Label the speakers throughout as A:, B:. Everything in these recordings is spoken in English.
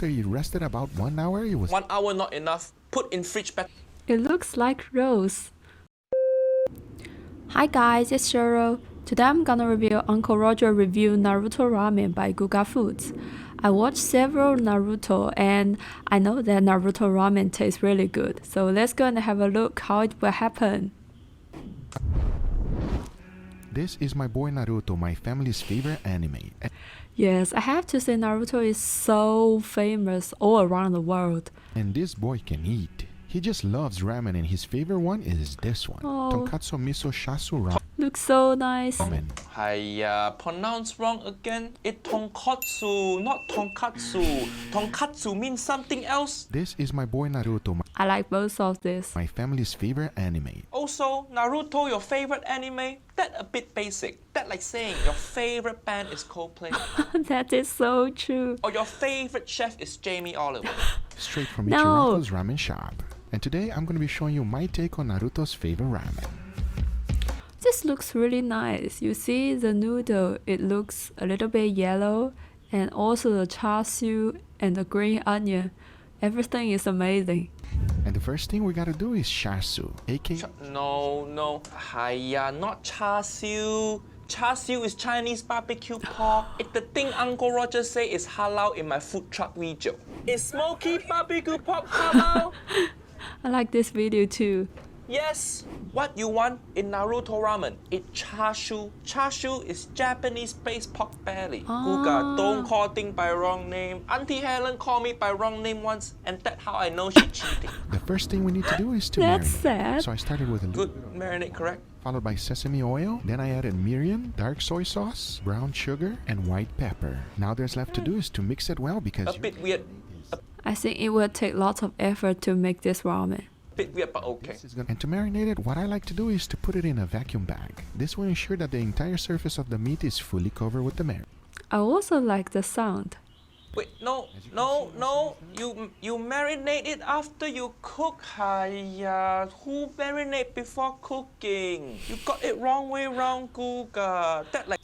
A: It rested about 1 hour. It was
B: 1 hour not enough. Put in fridge back.
C: It looks like rose. Hi guys, it's Cheryl. Today I'm gonna review Uncle Roger review Naruto Ramen by Guga Foods. I watched several Naruto and I know that Naruto Ramen tastes really good. So let's go and have a look how it will happen.
A: This is my boy Naruto, my family's favorite anime.
C: Yes, I have to say Naruto is so famous all around the world.
A: And this boy can eat. He just loves ramen and his favorite one is this one.
C: Oh.
A: Tonkatsu miso shasu ramen.
C: Looks so nice.
B: Hiya, pronounced wrong again. It tonkatsu, not tonkatsu. Tonkatsu means something else.
A: This is my boy Naruto,
C: I like both of this.
A: my family's favorite anime.
B: Also, Naruto, your favorite anime? That a bit basic. That like saying your favorite band is Coldplay.
C: That is so true.
B: Or your favorite chef is Jamie Oliver.
A: Straight from
C: No.
A: Ichiraku's ramen shop. And today I'm going to be showing you my take on Naruto's favorite ramen.
C: This looks really nice. You see the noodle, it looks a little bit yellow, and also the char siu and the green onion. Everything is amazing.
A: And the first thing we gotta do is shasu, aka
B: No. Hiya, not char siu. Char siu is Chinese barbecue pork. It's the thing Uncle Roger say is halal in my food truck video. Is smoky barbecue pork halal?
C: I like this video too.
B: Yes. What you want in Naruto ramen? It's char siu. Char siu is Japanese-based pork belly. Guga, don't call thing by wrong name. Auntie Helen called me by wrong name once, and that's how I know she cheating.
A: the first thing we need to do is to
C: That's
A: marinate.
C: sad.
A: So I started with a little
B: Good marinade, correct?
A: followed by sesame oil. Then I added mirin, dark soy sauce, brown sugar, and white pepper. Now there's left to do is to mix it well because
B: A bit weird.
C: I think it will take lots of effort to make this ramen.
B: Bit weird, but okay.
A: and to marinate it, what I like to do is to put it in a vacuum bag. This will ensure that the entire surface of the meat is fully covered with the marinade.
C: I also like the sound.
B: Wait, no. You marinate it after you cook. Hiya, who marinate before cooking? You got it wrong way round, Guga. That like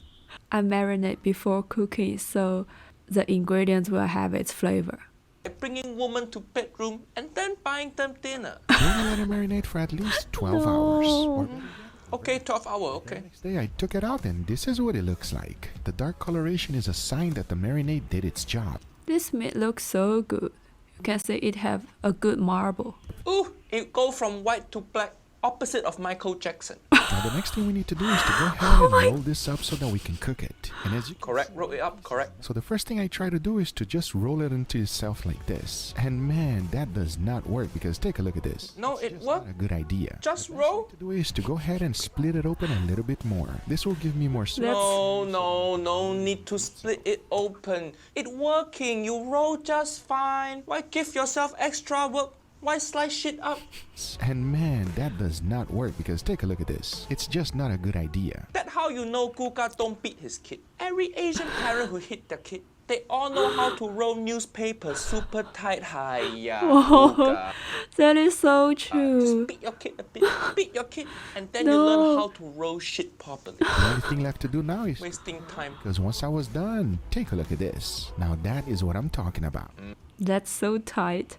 C: I marinate before cooking so the ingredients will have its flavor.
B: bringing women to bedroom and then buying them dinner.
A: Then I let it marinate for at least 12 hours. Or
B: Okay, 12 hour, okay.
A: next day I took it out and this is what it looks like. The dark coloration is a sign that the marinade did its job.
C: This meat looks so good. You can say it have a good marble.
B: Ooh, it go from white to black, opposite of Michael Jackson.
A: Now the next thing we need to do is to go ahead and roll this up so that we can cook it. And as you can
B: Correct, roll it up, correct.
A: So the first thing I try to do is to just roll it into itself like this. And man, that does not work because take a look at this.
B: No, it
A: Not
B: worked.
A: a good idea.
B: Just roll.
A: To do is to go ahead and split it open a little bit more. This will give me more space.
B: No need to split it open. It working, you roll just fine. Why give yourself extra work? Why slice shit up?
A: And man, that does not work because take a look at this. It's just not a good idea.
B: That's how you know Guga don't beat his kid. Every Asian parent who hit their kid, they all know how to roll newspapers super tight. Hiya, Guga.
C: That is so
B: Just
C: true.
B: beat your kid a bit, beat your kid, and then you learn how to roll shit properly.
A: The only thing left to do now is
B: Wasting time.
A: because once I was done, take a look at this. Now that is what I'm talking about.
C: That's so tight.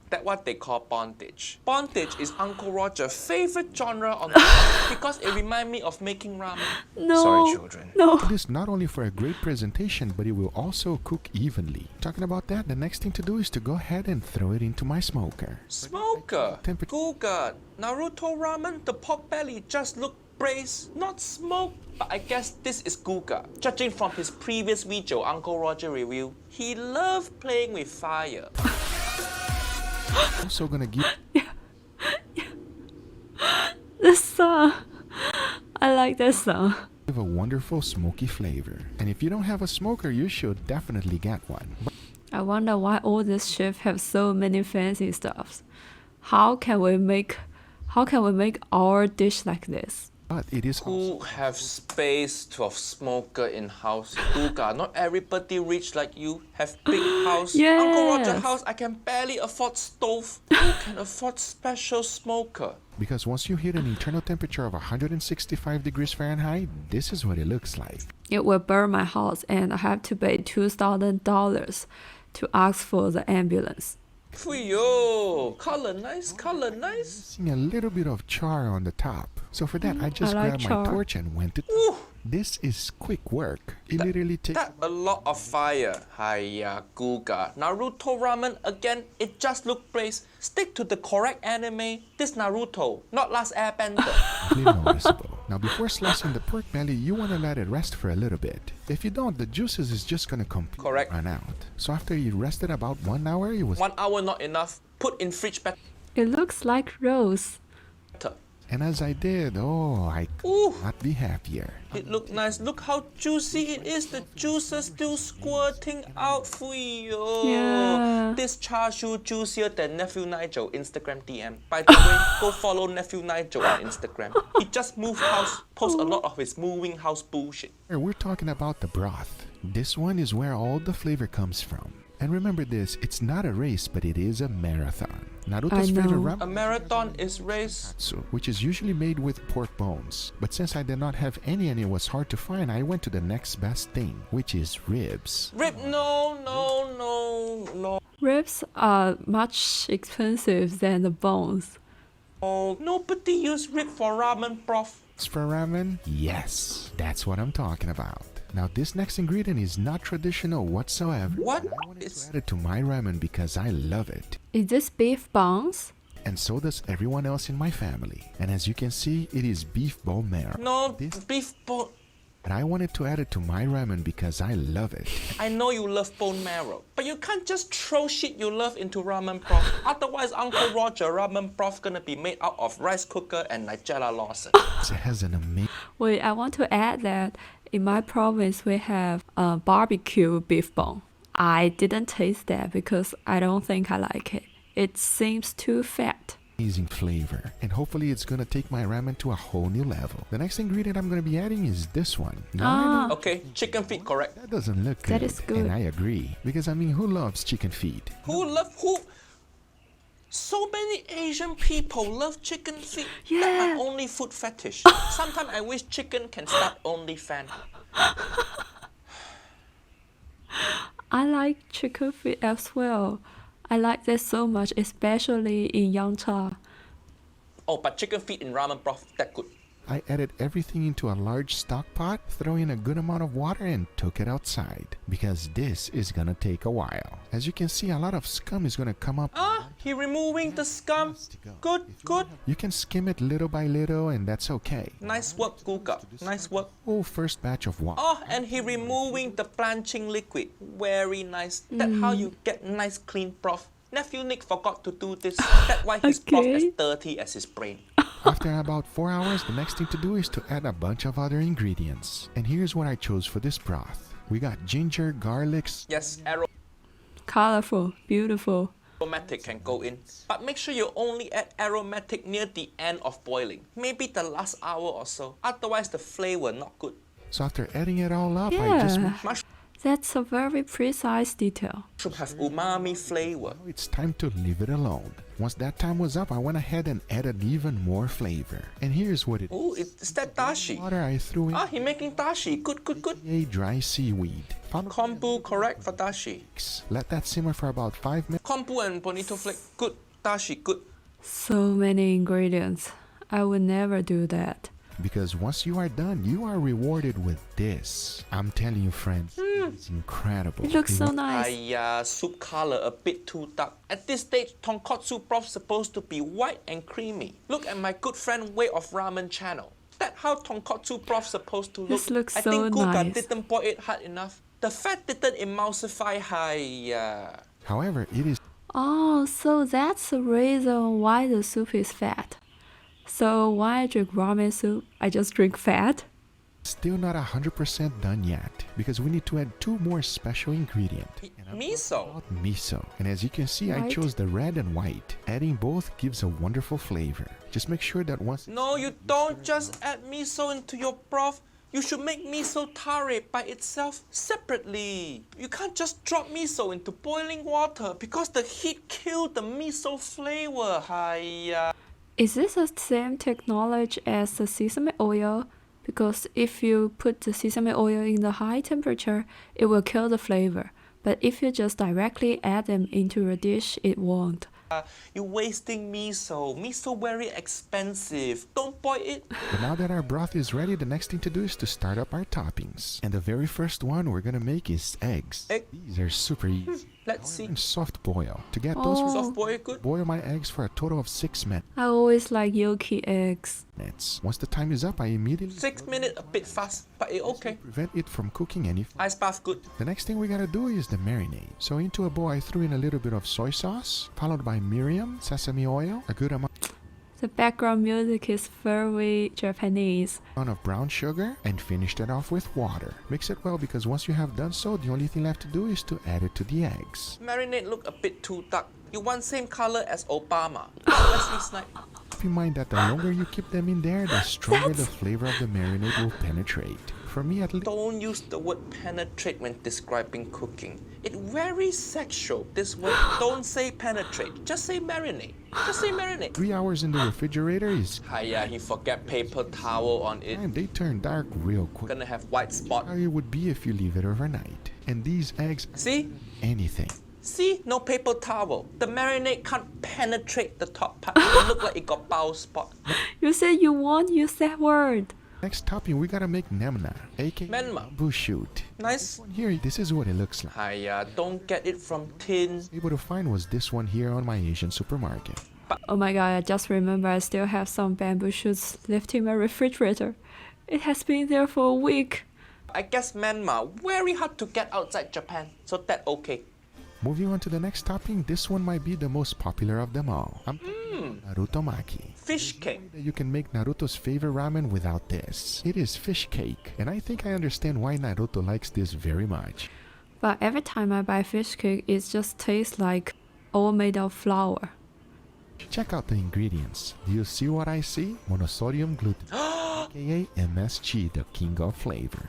B: That's what they call bondage. Bondage is Uncle Roger's favorite genre on the planet because it reminds me of making ramen.
C: No.
B: Sorry, children.
C: No.
A: It is not only for a great presentation, but it will also cook evenly. Talking about that, the next thing to do is to go ahead and throw it into my smoker.
B: Smoker.
A: Temperature.
B: Guga. Naruto ramen, the pork belly just look braised, not smoked. But I guess this is Guga. Judging from his previous video, Uncle Roger review, he loved playing with fire.
A: Also gonna give
C: The song. I like that song.
A: a wonderful smoky flavor. And if you don't have a smoker, you should definitely get one.
C: I wonder why all these chefs have so many fancy stuffs. How can we make our dish like this?
A: But it is
B: Who have space to have smoker in house? Guga, not everybody rich like you have big house.
C: Yes.
B: Uncle Roger house, I can barely afford stove. Who can afford special smoker?
A: because once you hit an internal temperature of 165 degrees Fahrenheit, this is what it looks like.
C: It will burn my house and I have to pay $2,000. to ask for the ambulance.
B: Fuyo, color nice, color nice.
A: Seeing a little bit of char on the top. So for that, I just
C: like
A: grabbed my
C: char.
A: torch and went to...
B: Ooh,
A: This is quick work. It literally takes...
B: that a lot of fire. Hiya, Guga. Naruto ramen again, it just look place. Stick to the correct anime. This Naruto, not Last Airbender.
A: really noticeable. Now before slicing the pork belly, you want to let it rest for a little bit. If you don't, the juices is just gonna completely
B: Correct.
A: run out. So after you rested about 1 hour, it was...
B: 1 hour not enough. Put in fridge better.
C: It looks like rose.
A: And as I did, oh, I
B: Ooh,
A: could not be happier.
B: it look nice. Look how juicy it is. The juice is still squirting out. Fuyo.
C: Yeah.
B: This char siu juicier than Nephew Nigel Instagram DM. By the way, go follow Nephew Nigel on Instagram. He just moved house, posts a lot of his moving house bullshit.
A: Here, we're talking about the broth. This one is where all the flavor comes from. And remember this, it's not a race, but it is a marathon. Naruto's
C: I know.
A: favorite
B: A
A: ramen,
B: marathon is race.
A: which is usually made with pork bones. But since I did not have any and it was hard to find, I went to the next best thing, which is ribs.
B: Rib, no.
C: Ribs are much expensive than the bones.
B: Oh, nobody use rib for ramen broth.
A: As for ramen, yes, that's what I'm talking about. Now this next ingredient is not traditional whatsoever.
B: What?
A: I wanted to
B: It's
A: add it to my ramen because I love it.
C: Is this beef bones?
A: And so does everyone else in my family. And as you can see, it is beef bone marrow.
B: no
A: This-
B: beef bone.
A: And I wanted to add it to my ramen because I love it.
B: I know you love bone marrow, but you can't just throw shit you love into ramen broth. Otherwise, Uncle Roger ramen broth gonna be made out of rice cooker and Nigella Lawson.
A: It has an amazing...
C: Wait, I want to add that in my province we have a barbecue beef bone. I didn't taste that because I don't think I like it. It seems too fat.
A: flavor, and hopefully it's gonna take my ramen to a whole new level. The next ingredient I'm gonna be adding is this one. Now I know
B: Okay, chicken feet, correct.
A: that doesn't look good,
C: That is good.
A: and I agree because I mean, who loves chicken feet?
B: Who? So many Asian people love chicken feet.
C: Yeah.
B: That's my only food fetish. Sometimes I wish chicken can start OnlyFans.
C: I like chicken feet as well. I like that so much, especially in Yangcha.
B: Oh, but chicken feet in ramen broth, that good.
A: I added everything into a large stock pot, throw in a good amount of water, and took it outside because this is gonna take a while. As you can see, a lot of scum is gonna come up.
B: He removing the scum. Good.
A: You can skim it little by little, and that's okay.
B: Nice work, Guga. Nice work.
A: Oh, first batch of water.
B: Oh, and he removing the blanching liquid. Very nice. That's how you get nice clean broth. Nephew Nick forgot to do this. That's why his broth as
C: Okay.
B: dirty as his brain.
A: After about 4 hours, the next thing to do is to add a bunch of other ingredients. And here's what I chose for this broth. We got ginger, garlic,
B: Yes,
C: Colorful, beautiful.
B: aromatic can go in. But make sure you only add aromatic near the end of boiling. Maybe the last hour or so. Otherwise, the flavor not good.
A: So after adding it all up, I just
C: Yeah,
B: Mushroom
C: that's a very precise detail.
B: have umami flavor.
A: it's time to leave it alone. Once that time was up, I went ahead and added even more flavor. And here's what it
B: Oh, is that dashi?
A: water I threw in
B: He making dashi. Good.
A: a dry seaweed. Followed
B: Kombu, correct for dashi.
A: Let that simmer for about 5 minutes.
B: Kombu and bonito flake, good. Dashi, good.
C: So many ingredients. I would never do that.
A: Because once you are done, you are rewarded with this. I'm telling you, friends, it's incredible.
C: It looks so nice.
B: Soup color a bit too dark. At this stage, tonkotsu broth supposed to be white and creamy. Look at my good friend Way of Ramen channel. That's how tonkotsu broth supposed to look.
C: This looks
B: I
C: so
B: think Guga
C: nice.
B: didn't boil it hard enough. The fat didn't emulsify.
A: However, it is
C: Oh, so that's the reason why the soup is fat. So when I drink ramen soup, I just drink fat?
A: still not 100% done yet because we need to add 2 more special ingredients.
B: Miso.
A: Miso. And as you can see, I
C: White.
A: chose the red and white. Adding both gives a wonderful flavor. Just make sure that once
B: No, you don't just add miso into your broth. You should make miso tare by itself separately. You can't just drop miso into boiling water because the heat killed the miso flavor.
C: Is this the same technology as the sesame oil? Because if you put the sesame oil in the high temperature, it will kill the flavor. But if you just directly add them into a dish, it won't.
B: You're wasting miso. Miso very expensive. Don't boil it.
A: But now that our broth is ready, the next thing to do is to start up our toppings. And the very first one we're gonna make is eggs.
B: Egg.
A: These are super easy.
B: Let's see.
A: And soft boil. To get those
C: Oh.
B: Soft boil good.
A: boil my eggs for a total of 6
C: I always like yolky eggs.
A: minutes. Once the time is up, I immediately
B: 6 minutes a bit fast, but it okay.
A: prevent it from cooking any.
B: Ice bath good.
A: The next thing we gotta do is the marinade. So into a bowl I threw in a little bit of soy sauce, followed by Miriam, sesame oil, a good amount
C: The background music is very Japanese.
A: of brown sugar, and finished it off with water. Mix it well because once you have done so, the only thing left to do is to add it to the eggs.
B: Marinade look a bit too dark. You want same color as Obama. Wesley Snipes.
A: Keep in mind that the longer you keep them in there, the stronger the flavor of the marinade will penetrate. For me at least,
B: Don't use the word penetrate when describing cooking. It's very sexual. This word, don't say penetrate. Just say marinate. Just say marinate.
A: 3 hours in the refrigerator is
B: Hiya, he forget paper towel on it.
A: time. They turn dark real quick.
B: Gonna have white spot.
A: How it would be if you leave it overnight. And these eggs,
B: See?
A: anything.
B: See? No paper towel. The marinade can't penetrate the top part. It look like it got bow spot.
C: You said you won't use that word.
A: Next topping, we gotta make nemna, aka
B: Menma.
A: bamboo shoot.
B: Nice.
A: Here, this is what it looks like.
B: Hiya, don't get it from tin.
A: Able to find was this one here on my Asian supermarket.
C: Oh my god, I just remember I still have some bamboo shoots left in my refrigerator. It has been there for a week.
B: I guess Myanmar very hard to get outside Japan, so that okay.
A: Moving on to the next topping, this one might be the most popular of them all. Naruto Maki.
B: Fish cake.
A: You can make Naruto's favorite ramen without this. It is fish cake, and I think I understand why Naruto likes this very much.
C: But every time I buy fish cake, it just tastes like all made of flour.
A: Check out the ingredients. Do you see what I see? Monosodium gluten, aka MSG, the king of flavor.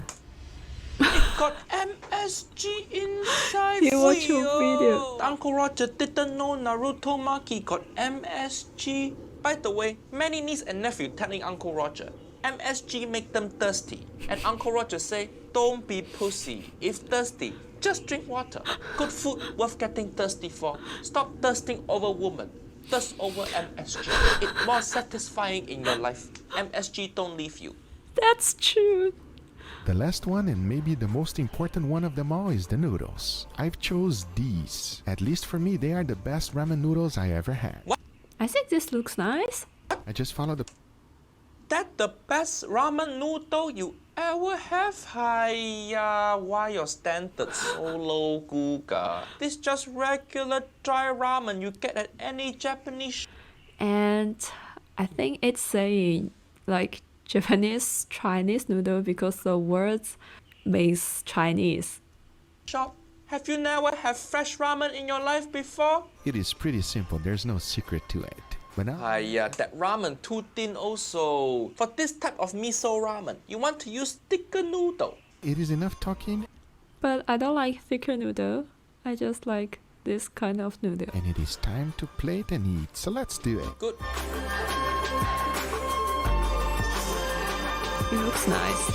B: Got MSG inside.
C: You watch your video.
B: Uncle Roger didn't know Naruto Maki got MSG. By the way, many niece and nephew telling Uncle Roger, MSG make them thirsty. And Uncle Roger say, don't be pussy. If thirsty, just drink water. Good food worth getting thirsty for. Stop thirsting over woman. Thirst over MSG. It's more satisfying in your life. MSG don't leave you.
C: That's true.
A: The last one, and maybe the most important one of them all, is the noodles. I've chose these. At least for me, they are the best ramen noodles I ever had.
C: I think this looks nice.
A: I just follow the
B: That the best ramen noodle you ever have? Hiya, why your standards so low, Guga? This just regular dry ramen you get at any Japanese
C: And I think it's saying like Japanese Chinese noodle because the words makes Chinese.
B: shop. Have you never had fresh ramen in your life before?
A: It is pretty simple, there's no secret to it. But now,
B: Hiya, that ramen too thin also. For this type of miso ramen, you want to use thicker noodle.
A: it is enough talking,
C: But I don't like thicker noodle. I just like this kind of noodle.
A: and it is time to plate and eat. So let's do it.
B: Good.
C: It looks nice.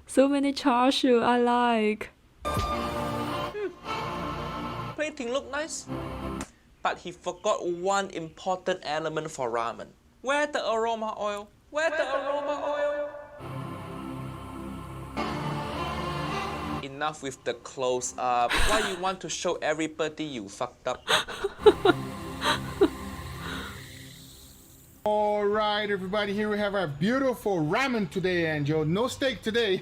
C: So many char siu I like.
B: Plating look nice. But he forgot one important element for ramen. Where the aroma oil? Where the aroma oil? Enough with the close up. Why you want to show everybody you fucked up?
D: All right, everybody, here we have our beautiful ramen today, Angel. No steak today.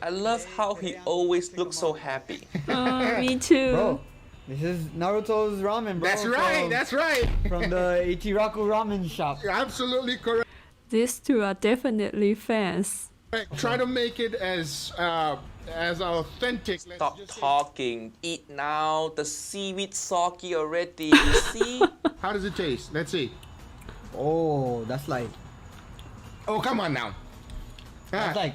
B: I love how he always looks so happy.
C: Me too.
E: Bro, this is Naruto's ramen, bro.
D: That's right, that's right.
E: From the Ichiraku ramen shop.
D: You're absolutely correct.
C: These two are definitely fans.
D: Try to make it as authentic. Let's
B: Stop
D: just say-
B: talking. Eat now. The seaweed soggy already. You see?
D: How does it taste? Let's see.
E: Oh, that's like
D: Oh, come on now.
E: that's like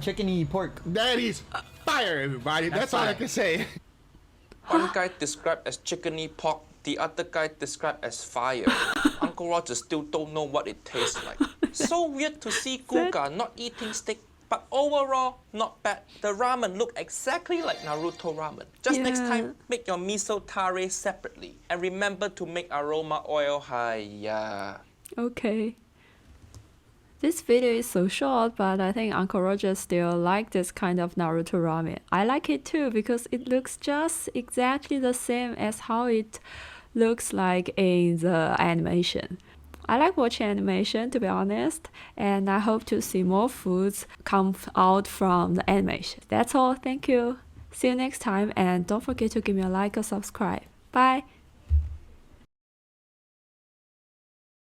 E: chickeny pork.
D: That is fire, everybody. That's all I can say.
B: One guy described as chickeny pork, the other guy described as fire. Uncle Roger still don't know what it tastes like. So weird to see Guga not eating steak. But overall, not bad. The ramen look exactly like Naruto ramen. Just next
C: Yeah.
B: time, make your miso tare separately. And remember to make aroma oil. Hiya.
C: Okay. This video is so short, but I think Uncle Roger still like this kind of Naruto ramen. I like it too because it looks just exactly the same as how it looks like in the animation. I like watching animation, to be honest, and I hope to see more foods come out from the animation. That's all. Thank you. See you next time, and don't forget to give me a like or subscribe. Bye.